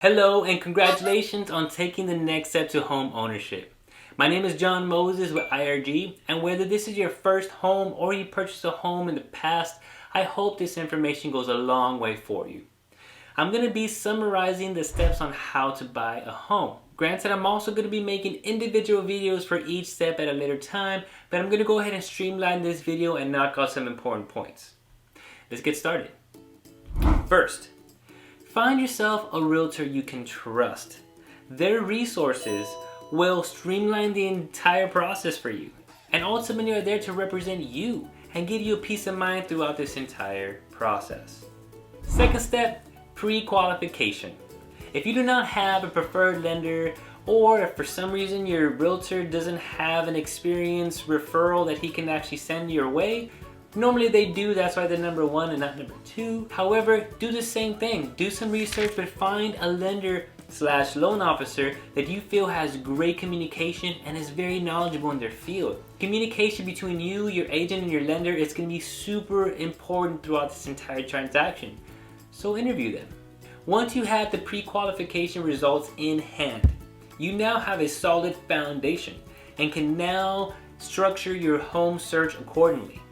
Hello and congratulations on taking the next step to home ownership. My name is John Moses with IRG, and whether this is your first home or you purchased a home in the past, I hope this information goes a long way for you. I'm going to be summarizing the steps on how to buy a home. Granted, I'm also going to be making individual videos for each step at a later time, but I'm going to go ahead and streamline this video and knock out some important points. Let's get started. First, find yourself a realtor you can trust. Their resources will streamline the entire process for you and ultimately are there to represent you and give you a peace of mind throughout this entire process. Second step, pre-qualification. If you do not have a preferred lender, or if for some reason your realtor doesn't have an experienced referral that he can actually send your way, normally they do, that's why they're number one and not number two. However, do the same thing. Do some research, but find a lender/loan officer that you feel has great communication and is very knowledgeable in their field. Communication between you, your agent, and your lender is going to be super important throughout this entire transaction. So interview them. Once you have the pre-qualification results in hand, you now have a solid foundation and can now structure your home search accordingly.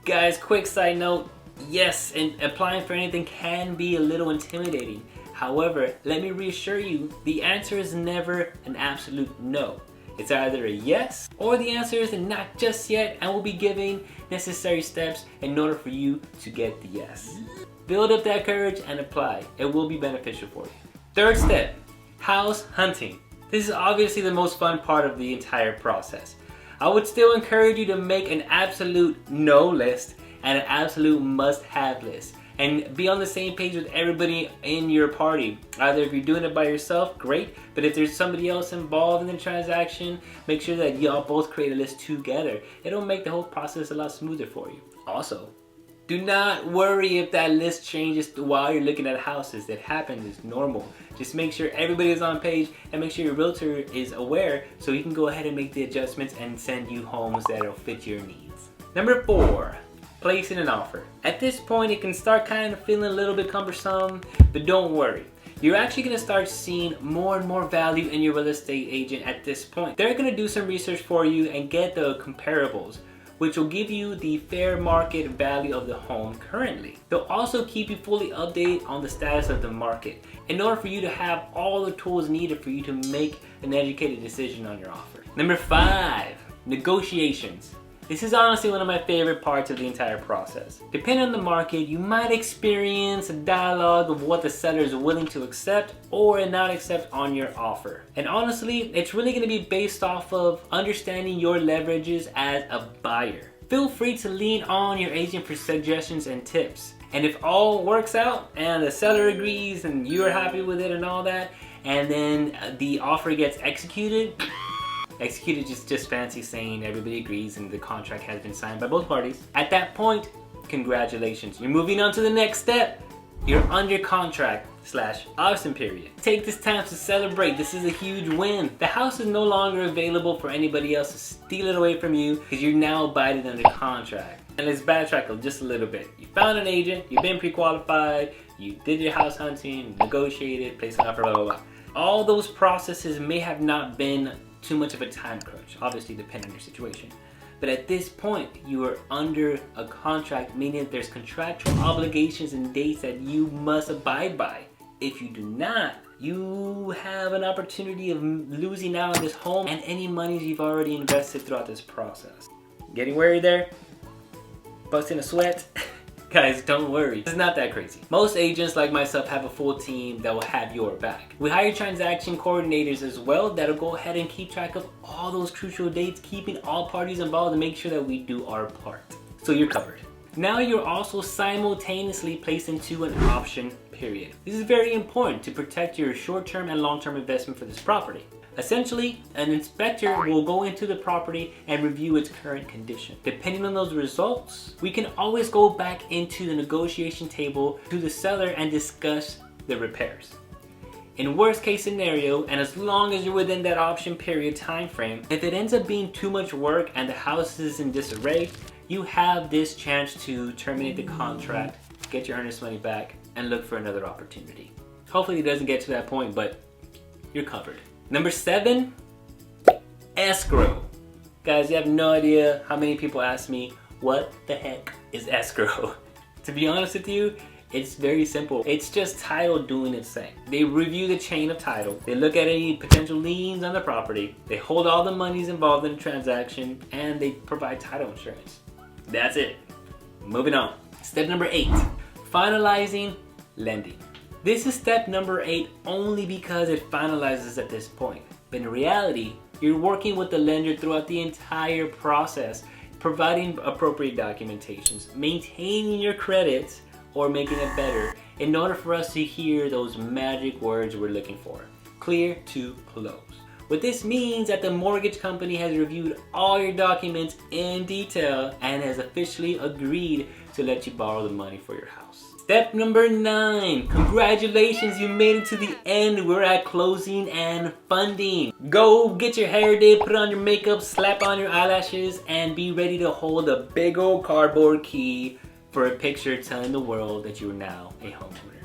Guys, quick side note, yes, and applying for anything can be a little intimidating. However, let me reassure you, the answer is never an absolute no. It's either a yes, or the answer is not just yet, and we'll be giving necessary steps in order for you to get the yes. Build up that courage and apply. It will be beneficial for you. Third step, house hunting. This is obviously the most fun part of the entire process. I would still encourage you to make an absolute no list and an absolute must-have list, and be on the same page with everybody in your party. Either if you're doing it by yourself, great, but if there's somebody else involved in the transaction, make sure that y'all both create a list together. It'll make the whole process a lot smoother for you. Also, do not worry if that list changes while you're looking at houses. That happens, it's normal. Just make sure everybody is on page and make sure your realtor is aware so he can go ahead and make the adjustments and send you homes that'll fit your needs. Number 4, placing an offer. At this point, it can start kind of feeling a little bit cumbersome, but don't worry. You're actually going to start seeing more and more value in your real estate agent at this point. They're going to do some research for you and get the comparables, which will give you the fair market value of the home currently. They'll also keep you fully updated on the status of the market in order for you to have all the tools needed for you to make an educated decision on your offer. Number 5, negotiations. This is honestly one of my favorite parts of the entire process. Depending on the market, you might experience a dialogue of what the seller is willing to accept or not accept on your offer. And honestly, it's really going to be based off of understanding your leverages as a buyer. Feel free to lean on your agent for suggestions and tips. And if all works out and the seller agrees and you're happy with it and all that, and then the offer gets executed is just fancy saying everybody agrees and the contract has been signed by both parties. At that point, congratulations. You're moving on to the next step. You're under contract/option period. Take this time to celebrate. This is a huge win. The house is no longer available for anybody else to steal it away from you because you're now abided under contract. And let's backtrack just a little bit. You found an agent, you've been pre-qualified, you did your house hunting, negotiated, placed an offer, blah, blah, blah. All those processes may have not been too much of a time crunch, obviously depending on your situation. But at this point, you are under a contract, meaning that there's contractual obligations and dates that you must abide by. If you do not, you have an opportunity of losing out on this home and any monies you've already invested throughout this process. Getting worried there? Busting a sweat? Guys, don't worry. It's not that crazy. Most agents like myself have a full team that will have your back. We hire transaction coordinators as well that'll go ahead and keep track of all those crucial dates, keeping all parties involved to make sure that we do our part. So you're covered. Now you're also simultaneously placed into an option period. This is very important to protect your short-term and long-term investment for this property. Essentially, an inspector will go into the property and review its current condition. Depending on those results, we can always go back into the negotiation table to the seller and discuss the repairs. In worst case scenario, and as long as you're within that option period time frame, if it ends up being too much work and the house is in disarray, you have this chance to terminate the contract, get your earnest money back, and look for another opportunity. Hopefully it doesn't get to that point, but you're covered. Number 7, escrow. Guys, you have no idea how many people ask me, what the heck is escrow? To be honest with you, it's very simple. It's just title doing its thing. They review the chain of title. They look at any potential liens on the property. They hold all the monies involved in the transaction, and they provide title insurance. That's it. Moving on. Step number 8, finalizing lending. This is step number 8 only because it finalizes at this point. But in reality, you're working with the lender throughout the entire process, providing appropriate documentations, maintaining your credit, or making it better in order for us to hear those magic words we're looking for. Clear to close. What this means that the mortgage company has reviewed all your documents in detail and has officially agreed to let you borrow the money for your house. Step number 9, congratulations, you made it to the end. We're at closing and funding. Go get your hair did, put on your makeup, slap on your eyelashes, and be ready to hold a big old cardboard key for a picture telling the world that you are now a homeowner.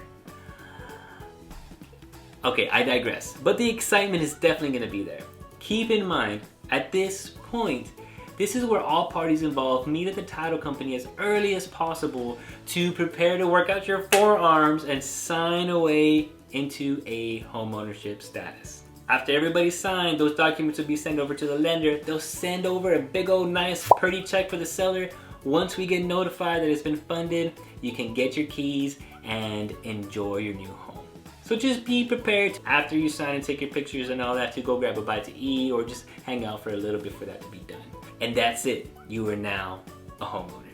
Okay, I digress, but the excitement is definitely gonna be there. Keep in mind, at this point, this is where all parties involved meet at the title company as early as possible to prepare to work out your forearms and sign away into a homeownership status. After everybody's signed, those documents will be sent over to the lender. They'll send over a big old nice pretty check for the seller. Once we get notified that it's been funded, you can get your keys and enjoy your new home. So just be prepared after you sign and take your pictures and all that to go grab a bite to eat or just hang out for a little bit for that to be done. And that's it. You are now a homeowner.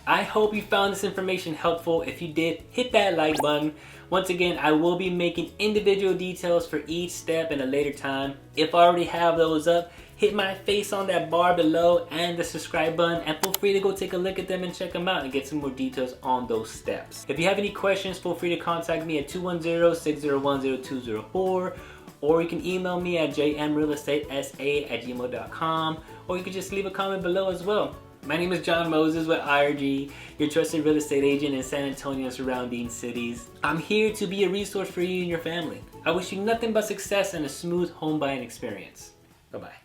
I hope you found this information helpful. If you did, hit that like button. Once again, I will be making individual details for each step in a later time. If I already have those up, hit my face on that bar below and the subscribe button, and feel free to go take a look at them and check them out and get some more details on those steps. If you have any questions, feel free to contact me at 210-601-0204, or you can email me at jmrealestatesa@gmail.com, or you can just leave a comment below as well. My name is John Moses with IRG, your trusted real estate agent in San Antonio and surrounding cities. I'm here to be a resource for you and your family. I wish you nothing but success and a smooth home buying experience. Bye-bye.